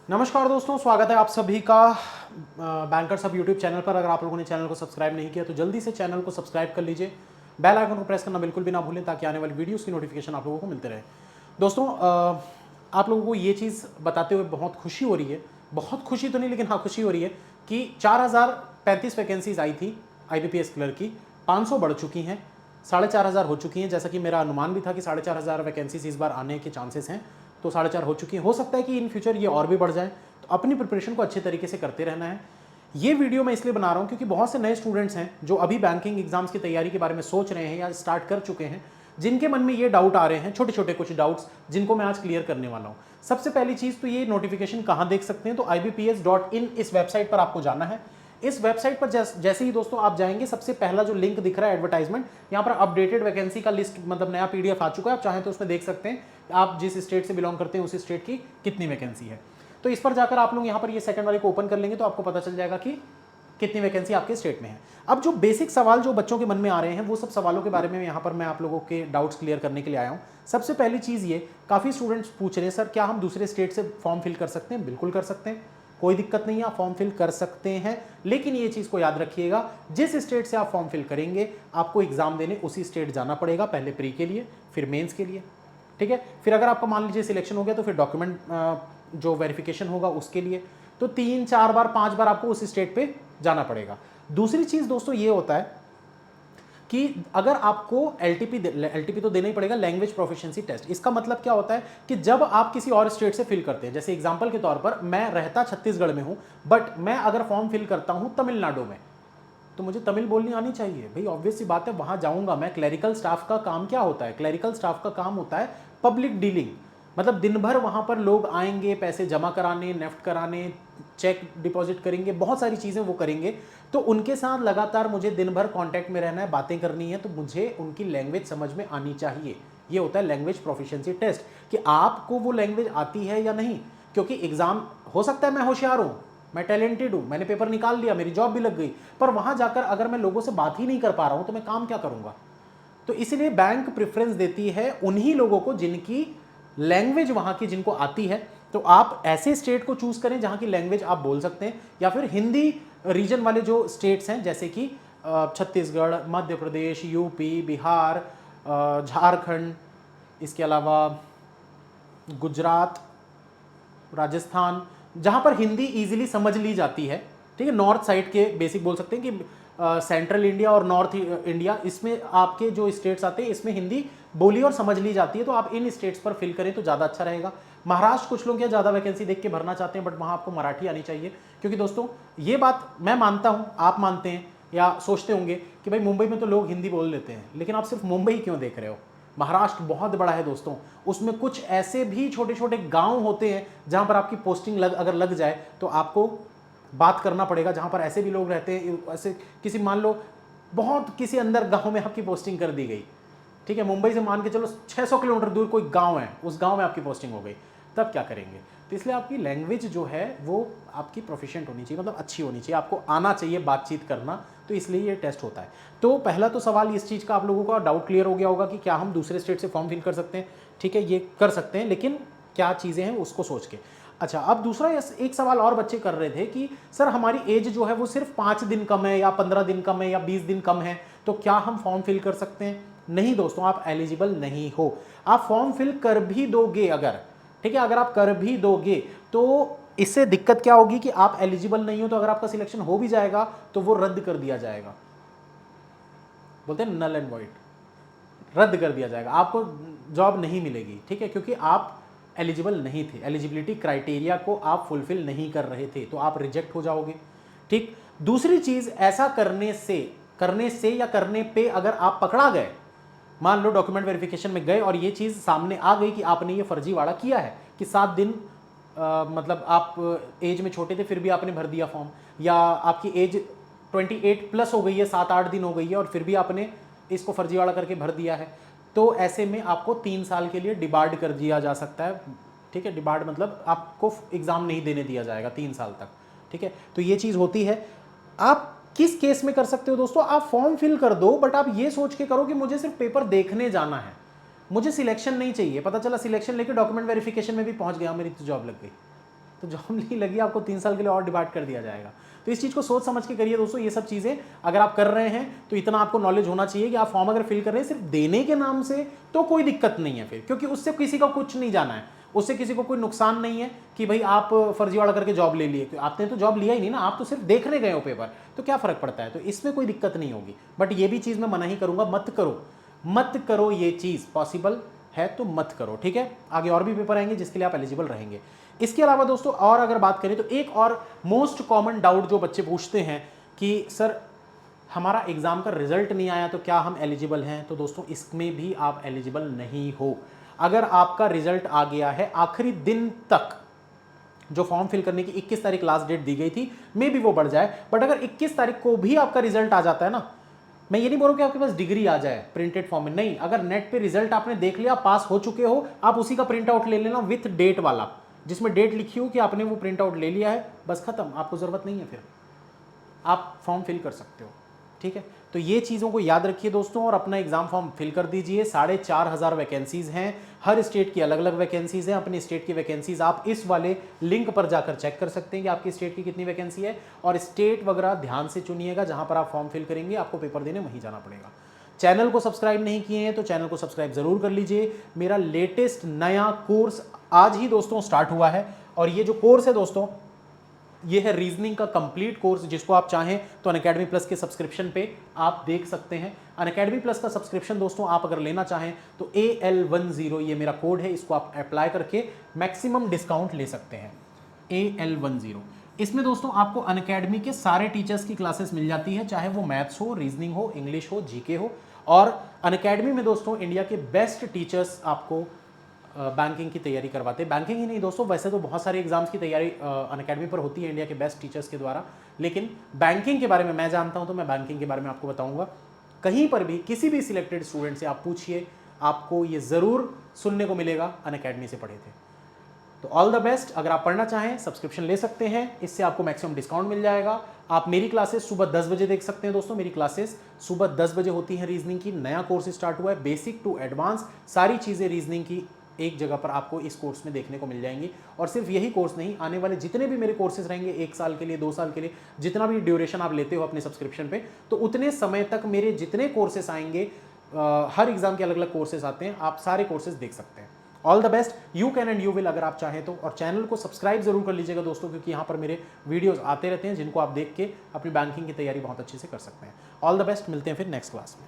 नमस्कार दोस्तों, स्वागत है आप सभी का बैंकर सब यूट्यूब चैनल पर। अगर आप लोगों ने चैनल को सब्सक्राइब नहीं किया तो जल्दी से चैनल को सब्सक्राइब कर लीजिए, बेल आइकन को प्रेस करना बिल्कुल भी ना भूलें ताकि आने वाली वीडियोस की नोटिफिकेशन आप लोगों को मिलते रहे। दोस्तों आप लोगों को ये चीज़ बताते हुए बहुत खुशी हो रही है, बहुत खुशी तो नहीं लेकिन हाँ खुशी हो रही है कि 4035 वैकेंसीज आई थी IBPS क्लर्क की, 500 बढ़ चुकी हैं, 4500 हो चुकी हैं। जैसा कि मेरा अनुमान भी था कि 4500 वैकेंसीज इस बार आने के चांसेस हैं, तो 4.5 हो चुकी हैं। हो सकता है कि इन फ्यूचर ये और भी बढ़ जाए, तो अपनी प्रिपरेशन को अच्छे तरीके से करते रहना है। ये वीडियो मैं इसलिए बना रहा हूँ क्योंकि बहुत से नए स्टूडेंट्स हैं जो अभी बैंकिंग एग्जाम्स की तैयारी के बारे में सोच रहे हैं या स्टार्ट कर चुके हैं, जिनके मन में ये डाउट आ रहे हैं, छोटे छोटे कुछ डाउट्स जिनको मैं आज क्लियर करने वाला हूँ। सबसे पहली चीज़ तो ये नोटिफिकेशन कहाँ देख सकते हैं, तो IBPS.in इस वेबसाइट पर आपको जाना है। इस वेबसाइट पर जैसे ही दोस्तों आप जाएंगे, सबसे पहला जो लिंक दिख रहा है एडवर्टाइजमेंट, यहाँ पर अपडेटेड वैकेंसी का लिस्ट मतलब नया PDF आ चुका है। आप चाहें तो उसमें देख सकते हैं आप जिस स्टेट से बिलोंग करते हैं उसी स्टेट की कितनी वैकेंसी है। तो इस पर जाकर आप लोग यहाँ पर ये सेकंड वाले को ओपन कर लेंगे तो आपको पता चल जाएगा कि कितनी वैकेंसी आपके स्टेट में है। अब जो बेसिक सवाल जो बच्चों के मन में आ रहे हैं, वो सब सवालों के बारे में यहाँ पर मैं आप लोगों के डाउट्स क्लियर करने के लिए आया हूँ। सबसे पहली चीज़ ये, काफ़ी स्टूडेंट्स पूछ रहे हैं सर क्या हम दूसरे स्टेट से फॉर्म फिल कर सकते हैं? बिल्कुल कर सकते हैं, कोई दिक्कत नहीं है, आप फॉर्म फिल कर सकते हैं। लेकिन ये चीज़ को याद रखिएगा, जिस स्टेट से आप फॉर्म फिल करेंगे आपको एग्जाम देने उसी स्टेट जाना पड़ेगा, पहले प्री के लिए फिर मेंस के लिए, ठीक है। फिर अगर आपका मान लीजिए सिलेक्शन हो गया तो फिर डॉक्यूमेंट जो वेरिफिकेशन होगा उसके लिए, तो 3-4 बार 5 बार आपको उस स्टेट पे जाना पड़ेगा। दूसरी चीज़ दोस्तों ये होता है कि अगर आपको LTP तो देना ही पड़ेगा, लैंग्वेज प्रोफिशिएंसी टेस्ट। इसका मतलब क्या होता है कि जब आप किसी और स्टेट से फिल करते हैं, जैसे एग्जांपल के तौर पर मैं रहता छत्तीसगढ़ में हूं बट मैं अगर फॉर्म फिल करता हूं तमिलनाडु में, तो मुझे तमिल बोलनी आनी चाहिए भाई, ऑब्वियस सी बात है। वहां जाऊंगा मैं, क्लरिकल स्टाफ का काम क्या होता है? क्लरिकल स्टाफ का काम होता है पब्लिक डीलिंग, मतलब दिन भर वहां पर लोग आएंगे पैसे जमा कराने, नेफ्ट कराने, चेक डिपॉजिट करेंगे, बहुत सारी चीज़ें वो करेंगे। तो उनके साथ लगातार मुझे दिन भर कांटेक्ट में रहना है, बातें करनी है, तो मुझे उनकी लैंग्वेज समझ में आनी चाहिए। ये होता है लैंग्वेज प्रोफिशिएंसी टेस्ट, कि आपको वो लैंग्वेज आती है या नहीं। क्योंकि एग्जाम हो सकता है मैं होशियार हूँ, मैं टैलेंटेड हूँ, मैंने पेपर निकाल लिया, मेरी जॉब भी लग गई, पर वहाँ जाकर अगर मैं लोगों से बात ही नहीं कर पा रहा हूँ तो मैं काम क्या करूँगा? तो इसीलिए बैंक प्रेफरेंस देती है उन्हीं लोगों को जिनकी लैंग्वेज वहाँ की जिनको आती है। तो आप ऐसे स्टेट को चूज करें जहाँ की लैंग्वेज आप बोल सकते हैं, या फिर हिंदी रीजन वाले जो स्टेट्स हैं जैसे कि छत्तीसगढ़, मध्य प्रदेश, UP, बिहार, झारखंड, इसके अलावा गुजरात, राजस्थान, जहां पर हिंदी इजीली समझ ली जाती है, ठीक है। नॉर्थ साइड के बेसिक बोल सकते हैं कि सेंट्रल इंडिया और नॉर्थ इंडिया, इसमें आपके जो स्टेट्स आते हैं इसमें हिंदी बोली और समझ ली जाती है, तो आप इन स्टेट्स पर फिल करें तो ज़्यादा अच्छा रहेगा। महाराष्ट्र कुछ लोग क्या ज़्यादा वैकेंसी देख के भरना चाहते हैं, बट वहाँ आपको मराठी आनी चाहिए। क्योंकि दोस्तों ये बात मैं मानता हूँ, आप मानते हैं या सोचते होंगे कि भाई मुंबई में तो लोग हिंदी बोल लेते हैं, लेकिन आप सिर्फ मुंबई क्यों देख रहे हो? महाराष्ट्र बहुत बड़ा है दोस्तों, उसमें कुछ ऐसे भी छोटे छोटे गांव होते हैं जहां पर आपकी पोस्टिंग अगर लग जाए तो आपको बात करना पड़ेगा, जहां पर ऐसे भी लोग रहते हैं। ऐसे किसी मान लो बहुत किसी अंदर गांव में आपकी पोस्टिंग कर दी गई, ठीक है, मुंबई से मान के चलो 600 किलोमीटर दूर कोई गांव है, उस गांव में आपकी पोस्टिंग हो गई, तब क्या करेंगे? तो इसलिए आपकी लैंग्वेज जो है वो आपकी प्रोफिशिएंट होनी चाहिए, मतलब अच्छी होनी चाहिए, आपको आना चाहिए बातचीत करना। तो इसलिए ये टेस्ट होता है। तो पहला तो सवाल इस चीज़ का आप लोगों का डाउट क्लियर हो गया होगा कि क्या हम दूसरे स्टेट से फॉर्म फिल कर सकते हैं, ठीक है, ये कर सकते हैं, लेकिन क्या चीज़ें हैं उसको सोच के। अच्छा, अब दूसरा एक सवाल और बच्चे कर रहे थे कि सर हमारी एज जो है वो सिर्फ 5 दिन कम है या 15 दिन कम है या 20 दिन कम है, तो क्या हम फॉर्म फिल कर सकते हैं? नहीं दोस्तों, आप एलिजिबल नहीं हो। आप फॉर्म फिल कर भी दोगे अगर, ठीक है, अगर आप कर भी दोगे तो इससे दिक्कत क्या होगी कि आप एलिजिबल नहीं हो, तो अगर आपका सिलेक्शन हो भी जाएगा तो वो रद्द कर दिया जाएगा, बोलते हैं नल एंड वॉइड, रद्द कर दिया जाएगा, आपको जॉब नहीं मिलेगी, ठीक है, क्योंकि आप एलिजिबल नहीं थे, एलिजिबिलिटी क्राइटेरिया को आप फुलफिल नहीं कर रहे थे, तो आप रिजेक्ट हो जाओगे, ठीक। दूसरी चीज, ऐसा करने से या करने पे अगर आप पकड़ा गए, मान लो डॉक्यूमेंट वेरिफिकेशन में गए और ये चीज सामने आ गई कि आपने ये फर्जीवाड़ा किया है कि 7 दिन मतलब आप एज में छोटे थे फिर भी आपने भर दिया फॉर्म, या आपकी एज 28 प्लस हो गई है, 7-8 दिन हो गई है और फिर भी आपने इसको फर्जीवाड़ा करके भर दिया है, तो ऐसे में आपको 3 साल के लिए डिबार्ड कर दिया जा सकता है, ठीक है। डिबार्ड मतलब आपको एग्जाम नहीं देने दिया जाएगा 3 साल तक, ठीक है। तो ये चीज़ होती है। आप किस केस में कर सकते हो दोस्तों? आप फॉर्म फिल कर दो, बट आप ये सोच के करो कि मुझे सिर्फ पेपर देखने जाना है, मुझे सिलेक्शन नहीं चाहिए। पता चला सिलेक्शन लेके डॉक्यूमेंट वेरिफिकेशन में भी पहुंच गया, मेरी तो जॉब लग गई, तो जॉब नहीं लगी आपको 3 साल के लिए और डिवाइड कर दिया जाएगा। तो इस चीज़ को सोच समझ के करिए दोस्तों। ये सब चीज़ें अगर आप कर रहे हैं तो इतना आपको नॉलेज होना चाहिए कि आप फॉर्म अगर फिल कर रहे हैं सिर्फ देने के नाम से तो कोई दिक्कत नहीं है फिर, क्योंकि उससे किसी का कुछ नहीं जाना है, उससे किसी को कोई नुकसान नहीं है कि भाई आप फर्जीवाड़ा करके जॉब ले लिए। आपने तो जॉब लिया ही नहीं ना, आप तो सिर्फ देखने गए हो पेपर, तो क्या फर्क पड़ता है। तो इसमें कोई दिक्कत नहीं होगी। बट ये भी चीज़ मैं मना ही करूंगा, मत करो ये चीज़, पॉसिबल है तो मत करो, ठीक है। आगे और भी पेपर आएंगे जिसके लिए आप एलिजिबल रहेंगे। इसके अलावा दोस्तों और अगर बात करें तो एक और मोस्ट कॉमन डाउट जो बच्चे पूछते हैं कि सर हमारा एग्जाम का रिजल्ट नहीं आया तो क्या हम एलिजिबल हैं। तो दोस्तों इसमें भी आप एलिजिबल नहीं हो। अगर आपका रिजल्ट आ गया है आखिरी दिन तक, जो फॉर्म फिल करने की 21 तारीख लास्ट डेट दी गई थी, मे भी वो बढ़ जाए, बट अगर 21 तारीख को भी आपका रिजल्ट आ जाता है ना, मैं ये नहीं बोल रहा कि आपके पास डिग्री आ जाए प्रिंटेड फॉर्म में, नहीं, अगर नेट पे रिजल्ट आपने देख लिया, पास हो चुके हो, आप उसी का प्रिंट आउट ले लेना विथ डेट वाला, जिसमें डेट लिखी हो कि आपने वो प्रिंट आउट ले लिया है, बस खत्म, आपको जरूरत नहीं है, फिर आप फॉर्म फिल कर सकते हो, ठीक है। तो ये चीज़ों को याद रखिए दोस्तों और अपना एग्जाम फॉर्म फिल कर दीजिए। 4,500 वैकेंसीज हैं, हर स्टेट की अलग अलग वैकेंसीज हैं। अपने स्टेट की वैकेंसीज आप इस वाले लिंक पर जाकर चेक कर सकते हैं कि आपकी स्टेट की कितनी वैकेंसी है, और स्टेट वगैरह ध्यान से चुनिएगा जहां पर आप फॉर्म फिल करेंगे, आपको पेपर देने वहीं जाना पड़ेगा। चैनल को सब्सक्राइब नहीं किए हैं तो चैनल को सब्सक्राइब जरूर कर लीजिए। मेरा लेटेस्ट नया कोर्स आज ही दोस्तों स्टार्ट हुआ है, और ये जो कोर्स है दोस्तों ये है रीजनिंग का कंप्लीट कोर्स, जिसको आप चाहें तो अनअकैडमी प्लस के सब्सक्रिप्शन पे आप देख सकते हैं। अनअकैडमी प्लस का सब्सक्रिप्शन दोस्तों आप अगर लेना चाहें तो AL10 ये मेरा कोड है, इसको आप अप्लाई करके मैक्सिमम डिस्काउंट ले सकते हैं। AL10 इसमें दोस्तों आपको अनअकैडमी के सारे टीचर्स की क्लासेस मिल जाती है, चाहे वो मैथ्स हो, रीजनिंग हो, इंग्लिश हो, जीके हो। और अनअकैडमी में दोस्तों इंडिया के बेस्ट टीचर्स आपको बैंकिंग की तैयारी करवाते हैं। बैंकिंग ही नहीं दोस्तों, वैसे तो बहुत सारे एग्जाम्स की तैयारी अनअकैडमी पर होती है इंडिया के बेस्ट टीचर्स के द्वारा, लेकिन बैंकिंग के बारे में मैं जानता हूं तो मैं बैंकिंग के बारे में आपको बताऊंगा। कहीं पर भी किसी भी सिलेक्टेड स्टूडेंट से आप पूछिए, आपको ये ज़रूर सुनने को मिलेगा अनअकैडमी से पढ़े थे। तो ऑल द बेस्ट। अगर आप पढ़ना चाहें सब्सक्रिप्शन ले सकते हैं, इससे आपको मैक्सिमम डिस्काउंट मिल जाएगा। आप मेरी क्लासेस सुबह 10 बजे देख सकते हैं दोस्तों। मेरी क्लासेस सुबह 10 बजे होती हैं रीजनिंग की। नया कोर्स स्टार्ट हुआ है, बेसिक टू एडवांस, सारी चीज़ें रीजनिंग की एक जगह पर आपको इस कोर्स में देखने को मिल जाएंगी। और सिर्फ यही कोर्स नहीं, आने वाले जितने भी मेरे कोर्सेज रहेंगे, 1 साल के लिए, 2 साल के लिए, जितना भी ड्यूरेशन आप लेते हो अपने सब्सक्रिप्शन पे, तो उतने समय तक मेरे जितने कोर्सेस आएंगे, हर एग्जाम के अलग अलग कोर्सेज आते हैं, आप सारे कोर्सेज देख सकते हैं। All the best, you can and you will अगर आप चाहें तो। और चैनल को सब्सक्राइब जरूर कर लीजिएगा दोस्तों, क्योंकि यहाँ पर मेरे वीडियोस आते रहते हैं जिनको आप देख के अपनी बैंकिंग की तैयारी बहुत अच्छे से कर सकते हैं। ऑल द बेस्ट, मिलते हैं फिर नेक्स्ट क्लास में।